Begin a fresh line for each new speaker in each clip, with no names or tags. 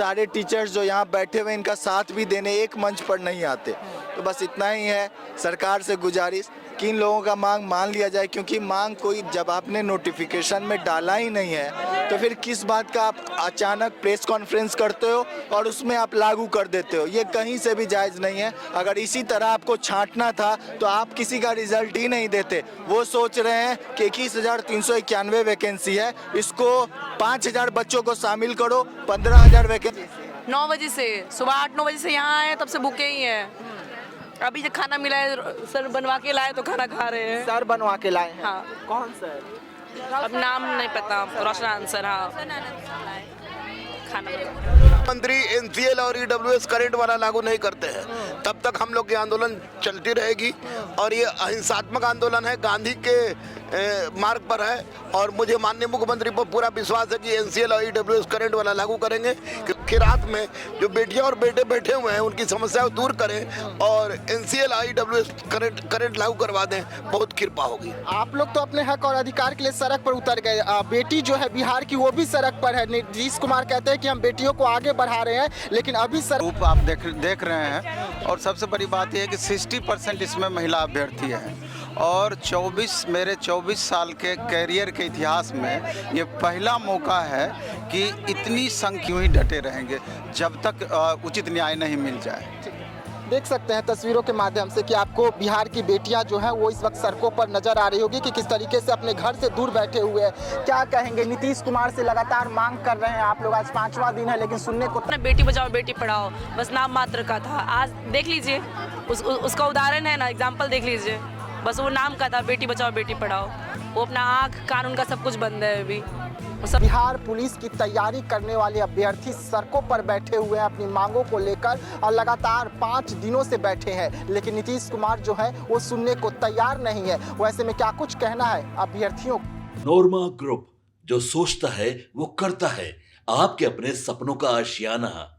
सारे टीचर्स जो यहाँ बैठे हुए इनका साथ भी देने एक मंच पर नहीं आते। तो बस इतना ही है, सरकार से गुजारिश कि इन लोगों का मांग मान लिया जाए, क्योंकि मांग कोई जब आपने नोटिफिकेशन में डाला ही नहीं है तो फिर किस बात का आप अचानक प्रेस कॉन्फ्रेंस करते हो और उसमें आप लागू कर देते हो, ये कहीं से भी जायज़ नहीं है। अगर इसी तरह आपको छांटना था तो आप किसी का रिजल्ट ही नहीं देते। वो सोच रहे हैं कि 21,391 वैकेंसी है, इसको 5,000 बच्चों को शामिल करो, 15,000 वैकेंसी।
9 बजे से, सुबह 8-9 बजे से यहाँ आए, तब से भूखे ही हैं। अभी जब खाना मिला है, सर बनवा के लाए तो खाना खा रहे हैं।
सर बनवा के लाए हैं?
हाँ।
कौन सर?
अब नाम नहीं पता, रोशन आंसर। हाँ, खाना
मंत्री एनसीएल और ईडब्ल्यूएस करंट वाला लागू नहीं करते हैं तब तक हम लोग की आंदोलन चलती रहेगी। और ये अहिंसात्मक आंदोलन है, गांधी के मार्ग पर है। और मुझे माननीय मुख्यमंत्री पर पूरा विश्वास है कि एनसीएल और ईडब्ल्यूएस करंट वाला लागू करेंगे, क्योंकि रात में जो बेटियां और बेटे बैठे हुए हैं उनकी समस्याएं दूर करें और एनसीएल और ईडब्ल्यूएस करंट लागू करवा दें, बहुत कृपा होगी।
आप लोग तो अपने हक और अधिकार के लिए सड़क पर उतर गए। बेटी जो है बिहार की वो भी सड़क पर है। नीतीश कुमार कहते हैं कि हम बेटियों को आगे बढ़ा रहे हैं, लेकिन अभी
रूप आप देख रहे हैं। और सबसे बड़ी बात यह है कि 60% इसमें महिला अभ्यर्थी हैं और मेरे 24 साल के कैरियर के इतिहास में ये पहला मौका है कि इतनी संख्या यूं ही डटे रहेंगे जब तक उचित न्याय नहीं मिल जाए।
देख सकते हैं तस्वीरों के माध्यम से कि आपको बिहार की बेटियां जो हैं वो इस वक्त सड़कों पर नजर आ रही होगी कि किस तरीके से अपने घर से दूर बैठे हुए हैं। क्या कहेंगे, नीतीश कुमार से लगातार मांग कर रहे हैं आप लोग, आज 5वां दिन है लेकिन सुनने को
बेटी बचाओ बेटी पढ़ाओ बस नाम मात्र का था। आज देख लीजिए उसका उदाहरण है ना, एग्जाम्पल देख लीजिए। बस वो नाम का था, बेटी बचाओ बेटी पढ़ाओ। वो अपना आँख कान उनका सब कुछ बंद है अभी।
बिहार पुलिस की तैयारी करने वाले अभ्यर्थी सड़कों पर बैठे हुए हैं अपनी मांगों को लेकर और लगातार 5 दिनों से बैठे हैं, लेकिन नीतीश कुमार जो है वो सुनने को तैयार नहीं है। वैसे में क्या कुछ कहना है अभ्यर्थियों?
नोरमा ग्रुप, जो सोचता है वो करता है, आपके अपने सपनों का आशियाना।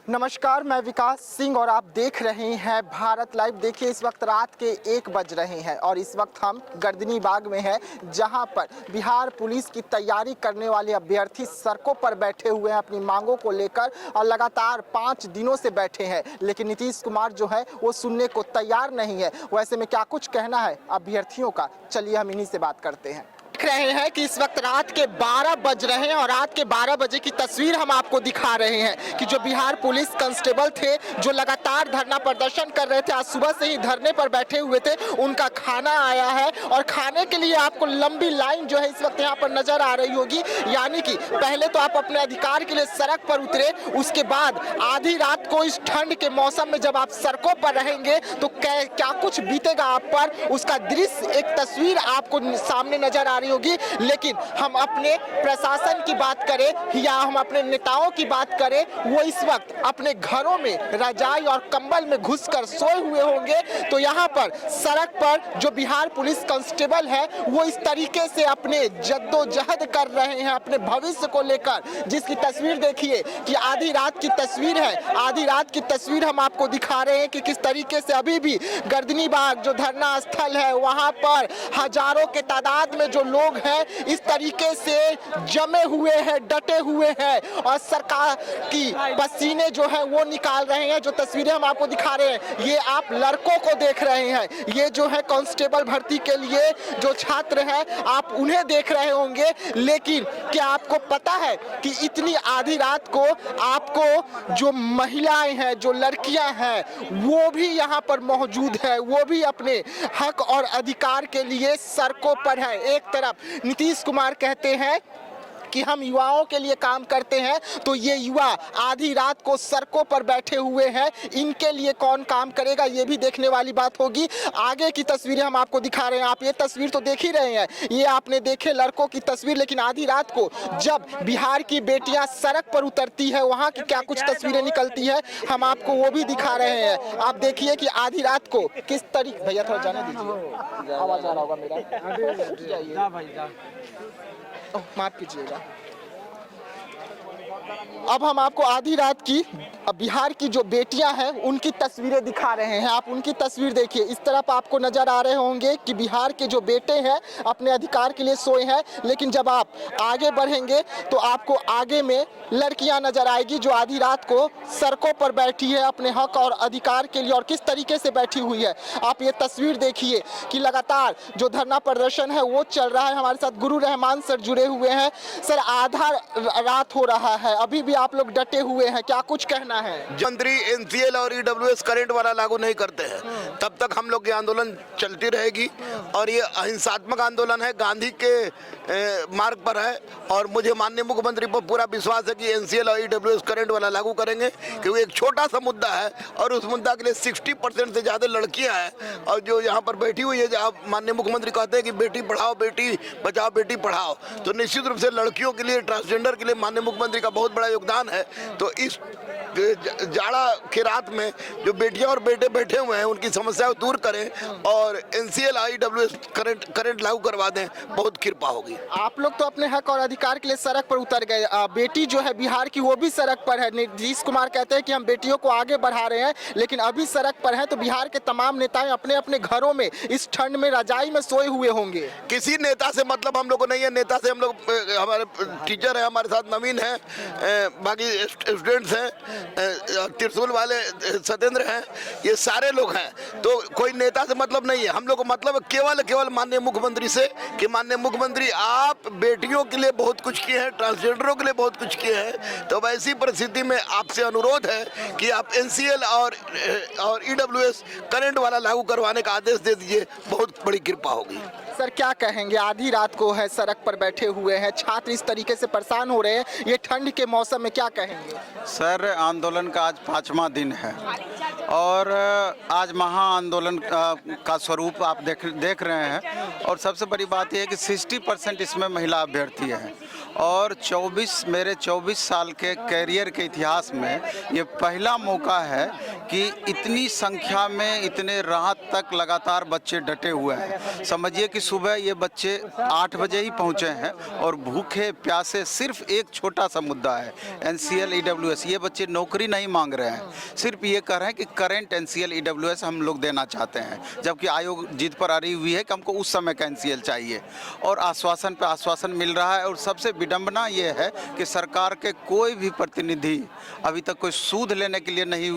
नमस्कार, मैं विकास सिंह और आप देख रहे हैं भारत लाइव। देखिए इस वक्त रात के 1 बज रहे हैं और इस वक्त हम गर्दनी बाग में हैं, जहां पर बिहार पुलिस की तैयारी करने वाले अभ्यर्थी सड़कों पर बैठे हुए हैं अपनी मांगों को लेकर और लगातार 5 दिनों से बैठे हैं, लेकिन नीतीश कुमार जो है वो सुनने को तैयार नहीं है। वैसे में क्या कुछ कहना है अभ्यर्थियों का, चलिए हम इन्हीं से बात करते हैं। देख रहे हैं कि इस वक्त रात के 12 बज रहे हैं और रात के 12 बजे की तस्वीर हम आपको दिखा रहे हैं कि जो बिहार पुलिस कांस्टेबल थे जो लगातार धरना प्रदर्शन कर रहे थे, आज सुबह से ही धरने पर बैठे हुए थे, उनका खाना आया है और खाने के लिए आपको लंबी लाइन जो है इस वक्त यहाँ पर नजर आ रही होगी। यानी कि पहले तो आप अपने अधिकार के लिए सड़क पर उतरे, उसके बाद आधी रात को इस ठंड के मौसम में जब आप सड़कों पर रहेंगे तो क्या कुछ बीतेगा आप पर, उसका दृश्य एक तस्वीर आपको सामने नजर आ रही होगी। लेकिन हम अपने प्रशासन की बात करें या हम अपने नेताओं की बात करें, वो इस वक्त अपने घरों में रजाई और कंबल में घुसकर सोए हुए होंगे। तो यहाँ पर सड़क पर जो बिहार पुलिस कांस्टेबल है वो इस तरीके से अपने जद्दोजहद कर रहे हैं अपने भविष्य को लेकर, जिसकी तस्वीर देखिए कि आधी रात की तस्वीर है। आधी रात की तस्वीर हम आपको दिखा रहे हैं कि किस तरीके से अभी भी गर्दनी बाग जो धरना स्थल है वहाँ पर हजारों के तादाद में जो लोग हैं इस तरीके से जमे हुए हैं, डटे हुए हैं और सरकार की पसीने जो है वो निकाल रहे हैं। जो तस्वीरें हम आपको दिखा रहे हैं ये आप लड़कों को देख रहे हैं, ये जो है कांस्टेबल भर्ती के लिए जो छात्र हैं आप उन्हें देख रहे होंगे। लेकिन क्या आपको पता है कि इतनी आधी रात को आपको जो महिलाएं हैं, जो लड़कियां हैं वो भी यहाँ पर मौजूद है, वो भी अपने हक और अधिकार के लिए सड़कों पर है। एक तरफ नीतीश कुमार कहते हैं कि हम युवाओं के लिए काम करते हैं, तो ये युवा आधी रात को सड़कों पर बैठे हुए हैं, इनके लिए कौन काम करेगा ये भी देखने वाली बात होगी। आगे की तस्वीरें हम आपको दिखा रहे हैं, आप ये तस्वीर तो देख ही रहे हैं, ये आपने देखे लड़कों की तस्वीर। लेकिन आधी रात को जब बिहार की बेटियां सड़क पर उतरती है वहाँ की क्या कुछ तस्वीरें निकलती है हम आपको वो भी दिखा रहे हैं। आप देखिए कि आधी रात को किस तरीके, भैया थोड़ा जाने दीजिए, आवाज आ रहा होगा मेरा, माफ कीजिएगा। अब हम आपको आधी रात की बिहार की जो बेटियां हैं उनकी तस्वीरें दिखा रहे हैं। आप उनकी तस्वीर देखिए, इस तरफ आपको नजर आ रहे होंगे कि बिहार के जो बेटे हैं अपने अधिकार के लिए सोए हैं, लेकिन जब आप आगे बढ़ेंगे तो आपको आगे में लड़कियां नजर आएगी जो आधी रात को सड़कों पर बैठी है अपने हक और अधिकार के लिए, और किस तरीके से बैठी हुई है। आप ये तस्वीर देखिए कि लगातार जो धरना प्रदर्शन है वो चल रहा है। हमारे साथ गुरु रहमान सर जुड़े हुए हैं। सर, आधा रात हो रहा है, अभी भी आप लोग डटे हुए हैं, क्या कुछ कहना है?
मंत्री एनसीएल और ईडब्ल्यूएस करंट वाला लागू नहीं करते हैं तब तक हम लोग की आंदोलन चलती रहेगी, और ये अहिंसात्मक आंदोलन है, गांधी के मार्ग पर है। और मुझे माननीय मुख्यमंत्री पर पूरा विश्वास है कि एनसीएल और ईडब्ल्यूएस करंट वाला लागू करेंगे, क्योंकि एक छोटा सा मुद्दा है और उस मुद्दा के लिए 60% से ज़्यादा लड़कियां हैं। और जो यहाँ पर बैठी हुई है, जो आप माननीय मुख्यमंत्री कहते हैं कि बेटी पढ़ाओ बेटी बचाओ बेटी पढ़ाओ, तो निश्चित रूप से लड़कियों के लिए, ट्रांसजेंडर के लिए माननीय मुख्यमंत्री का बहुत बड़ा योगदान है। तो इस जाड़ा की रात में जो बेटियां और बेटे बैठे हुए हैं उनकी समस्याएं दूर करें और एनसीएल ईडब्ल्यूएस करंट लागू करवा दें, बहुत कृपा होगी।
आप लोग तो अपने हक और अधिकार के लिए सड़क पर उतर गए, बेटी जो है बिहार की वो भी सड़क पर है। नीतीश कुमार कहते हैं कि हम बेटियों को आगे बढ़ा रहे हैं, लेकिन अभी सड़क पर हैं, तो बिहार के तमाम नेताएं अपने अपने घरों में इस ठंड में रजाई में सोए हुए होंगे।
किसी नेता से मतलब हम लोग को नहीं है, नेता से हम लोग, हमारे टीचर है हमारे साथ, नवीन है, बाकी स्टूडेंट्स हैं, त्रिशूल वाले सत्येंद्र हैं, ये सारे लोग हैं। तो कोई नेता से मतलब नहीं है, हम लोग को मतलब केवल माननीय मुख्यमंत्री से कि माननीय मुख्यमंत्री आप बेटियों के लिए बहुत कुछ किए हैं, ट्रांसजेंडरों के लिए बहुत कुछ किए हैं। तो वैसी परिस्थिति में आपसे अनुरोध है कि आप एनसीएल और ईडब्ल्यूएस करंट वाला लागू करवाने का आदेश दे दीजिए, बहुत बड़ी कृपा होगी।
सर, क्या कहेंगे? आधी रात को है, सड़क पर बैठे हुए हैं, छात्र इस तरीके से परेशान हो रहे हैं, ये ठंड के मौसम में क्या कहेंगे?
सर, आंदोलन का आज 5वां दिन है और आज महा आंदोलन का स्वरूप आप देख रहे हैं। और सबसे बड़ी बात यह है कि 60% इसमें महिला अभ्यर्थी हैं और मेरे 24 साल के कैरियर के इतिहास में ये पहला मौका है कि इतनी संख्या में इतने रात तक लगातार बच्चे डटे हुए हैं। समझिए कि सुबह ये बच्चे 8 बजे ही पहुँचे हैं और भूखे प्यासे, सिर्फ एक छोटा सा मुद्दा है एनसीएल ईडब्ल्यूएस। ये बच्चे नौकरी नहीं मांग रहे हैं, सिर्फ ये कह रहे हैं कि करंट एनसीएल ईडब्ल्यूएस हम लोग देना चाहते हैं, जबकि आयोग जिद पर अड़ी हुई है कि हमको उस समय का एनसीएल चाहिए। और आश्वासन पे आश्वासन मिल रहा है। और सबसे विडंबना ये है कि सरकार के कोई भी प्रतिनिधि अभी तक कोई सूद लेने के लिए नहीं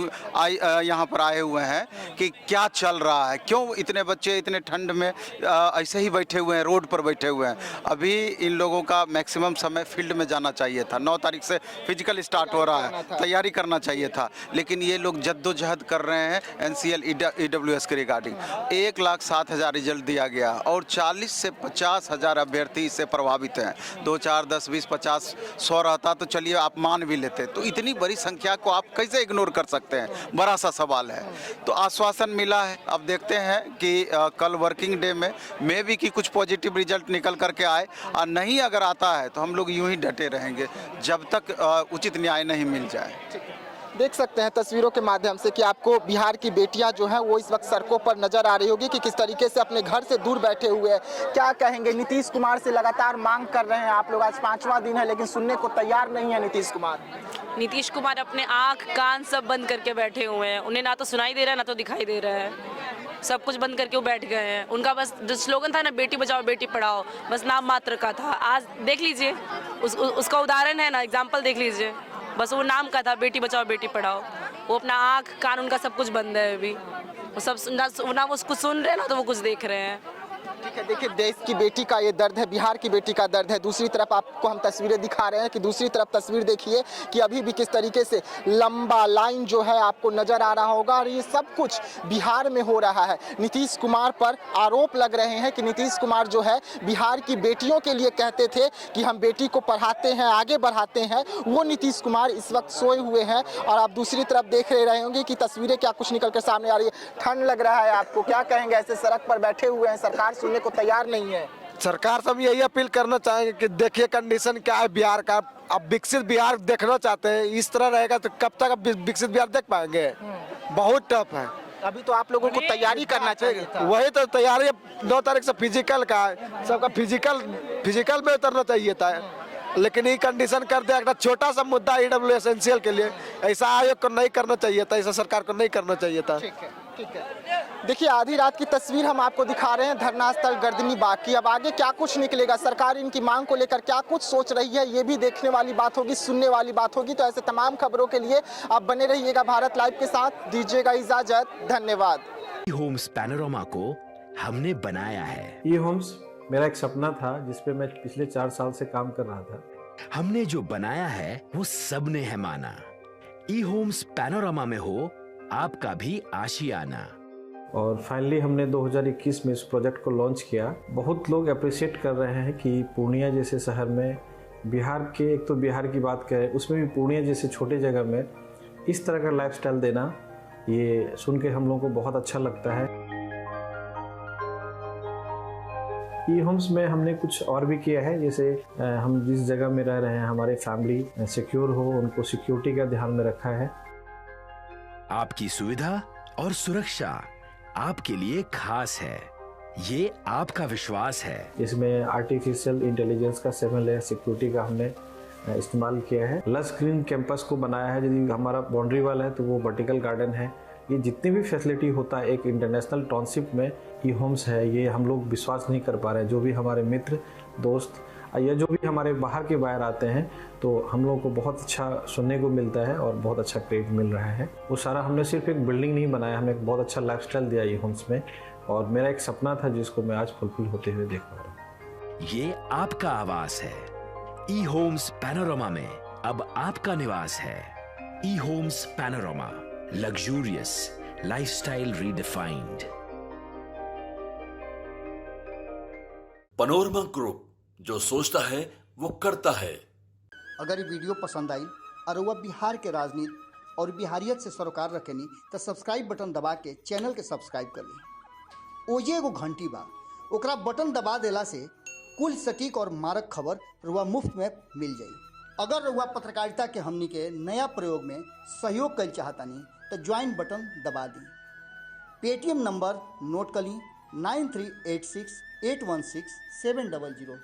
यहाँ पर आए हुए हैं कि क्या चल रहा है, क्यों इतने बच्चे इतने ठंड में ऐसे ही बैठे हुए हैं, रोड पर बैठे हुए हैं। अभी इन लोगों का मैक्सिमम समय फील्ड में जाना चाहिए था। 9 तारीख से फिजिकल स्टार्ट हो रहा है, तैयारी करना चाहिए था, लेकिन ये लोग जद्दोजहद कर रहे हैं एनसीएल ईडब्ल्यूएस के रिगार्डिंग। 1,07,000 रिजल्ट दिया गया और 40 से 50,000 अभ्यर्थी इससे प्रभावित हैं। 2, 4, 10, 20, 50, 100 रहता तो चलिए आप मान भी लेते, तो इतनी बड़ी संख्या को आप कैसे इग्नोर कर सकते हैं, बड़ा सा सवाल है। तो आश्वासन मिला है, अब देखते हैं कि कल वर्किंग डे में भी कि कुछ पॉजिटिव रिजल्ट निकल करके आए, और नहीं अगर आता है तो हम लोग यूं ही डटे रहेंगे जब तक उचित न्याय नहीं मिल जाए।
देख सकते हैं तस्वीरों के माध्यम से कि आपको बिहार की बेटियां जो हैं वो इस वक्त सड़कों पर नजर आ रही होगी कि किस तरीके से अपने घर से दूर बैठे हुए हैं। क्या कहेंगे? नीतीश कुमार से लगातार मांग कर रहे हैं आप लोग, आज 5वां दिन है लेकिन सुनने को तैयार नहीं है नीतीश कुमार।
नीतीश कुमार अपने आँख कान सब बंद करके बैठे हुए हैं, उन्हें ना तो सुनाई दे रहा है ना तो दिखाई दे रहा है, सब कुछ बंद करके वो बैठ गए हैं। उनका बस जो स्लोगन था ना, बेटी बचाओ बेटी पढ़ाओ, बस नाम मात्र का था। आज देख लीजिए उसका उदाहरण है ना, एग्जाम्पल देख लीजिए, बस वो नाम का था, बेटी बचाओ बेटी पढ़ाओ। वो अपना आँख कान उनका सब कुछ बंद है अभी, वो सब ना वो कुछ सुन रहे हैं ना तो वो कुछ देख रहे हैं।
ठीक है, देखिए देश की बेटी का ये दर्द है, बिहार की बेटी का दर्द है। दूसरी तरफ आपको हम तस्वीरें दिखा रहे हैं कि दूसरी तरफ तस्वीर देखिए कि अभी भी किस तरीके से लंबा लाइन जो है आपको नजर आ रहा होगा, और ये सब कुछ बिहार में हो रहा है। नीतीश कुमार पर आरोप लग रहे हैं कि नीतीश कुमार जो है बिहार की बेटियों के लिए कहते थे कि हम बेटी को पढ़ाते हैं, आगे बढ़ाते हैं, वो नीतीश कुमार इस वक्त सोए हुए हैं। और आप दूसरी तरफ देख रहे होंगे कि तस्वीरें क्या कुछ निकल कर सामने आ रही है। ठंड लग रहा है आपको, क्या कहेंगे? ऐसे सड़क पर बैठे हुए हैं, सरकार सुनने को तैयार नहीं है।
सरकार से हम यही अपील करना चाहेंगे कि देखिए कंडीशन क्या है बिहार का। अब विकसित बिहार देखना चाहते हैं, इस तरह रहेगा तो कब तक अब विकसित बिहार देख पाएंगे? बहुत टफ है।
अभी तो आप लोगों को तैयारी करना चाहिए था।
वही तो तैयारी 9 तारीख से फिजिकल का है, सबका फिजिकल में उतरना चाहिए था। लेकिन ये कंडीशन कर दिया, एक छोटा सा मुद्दा EW एसेंशियल के लिए ऐसा आयोग को नहीं करना चाहिए था, ऐसा सरकार को नहीं करना चाहिए था।
ठीक है, ठीक है। देखिए आधी रात की तस्वीर हम आपको दिखा रहे हैं धरना स्थल गर्दनी बाग की। अब आगे क्या कुछ निकलेगा, सरकार इनकी मांग को लेकर क्या कुछ सोच रही है, ये भी देखने वाली बात होगी, सुनने वाली बात होगी। तो ऐसे तमाम खबरों के लिए आप बने रहिएगा भारत लाइव के साथ। दीजिएगा इजाजत, धन्यवाद।
होम्स पैनोरामा को हमने बनाया है।
ये होम्स मेरा एक सपना था जिस पे मैं पिछले 4 साल से काम कर रहा था।
हमने जो बनाया है वो सबने है माना। ई होम्स पैनोरामा में हो आपका भी आशियाना।
और फाइनली हमने 2021 में इस प्रोजेक्ट को लॉन्च किया। बहुत लोग अप्रिशिएट कर रहे हैं कि पूर्णिया जैसे शहर में, बिहार के, एक तो बिहार की बात करें उसमें भी पूर्णिया जैसे छोटे जगह में इस तरह का लाइफस्टाइल देना, ये सुन के हम लोगों को बहुत अच्छा लगता है। ई होम्स में हमने कुछ और भी किया है, जैसे हम जिस जगह में रह रहे हैं हमारे फैमिली सिक्योर हो, उनको सिक्योरिटी का ध्यान में रखा है।
आपकी सुविधा और सुरक्षा आपके लिए खास है, ये आपका विश्वास है।
इसमें आर्टिफिशियल इंटेलिजेंस का 7 लेयर सिक्योरिटी का हमने इस्तेमाल किया है। लस ग्रीन कैंपस को बनाया है, यदि हमारा बाउंड्री वाल है तो वो वर्टिकल गार्डन है। ये जितनी भी फैसिलिटी होता है एक इंटरनेशनल टाउनशिप में ई होम्स है, ये हम लोग विश्वास नहीं कर पा रहे हैं। जो भी हमारे मित्र दोस्त या जो भी हमारे बाहर के बाहर आते हैं तो हम लोगों को बहुत अच्छा सुनने को मिलता है और बहुत अच्छा क्रेडिट मिल रहा है। वो सारा हमने सिर्फ एक बिल्डिंग नहीं बनाया, हमें एक बहुत अच्छा लाइफस्टाइल दिया ई होम्स में, और मेरा एक सपना था जिसको मैं आज फुलफिल होते हुए देख पा रहा हूँ।
ये आपका आवास है। ई होम्स पैनोरामा में अब आपका निवास है। E Homes Panorama, luxurious lifestyle redefined.
Panorama Group, जो सोचता है वो करता है।
अगर ये वीडियो पसंद आई और वह बिहार के राजनीति और बिहारियत से सरोकार रखेनी तो सब्सक्राइब बटन दबा के चैनल के सब्सक्राइब कर ली। ओजे एगो घंटी बा, ओकरा बटन दबा देला से कुल सटीक और मारक खबर रुआ मुफ्त में मिल जाई। अगर रुआ पत्रकारिता के हमनी के नया प्रयोग में सहयोग कर चाहतानी तो ज्वाइन बटन दबा दी। पेटीएम नंबर नोट कर ली 9386 816 700।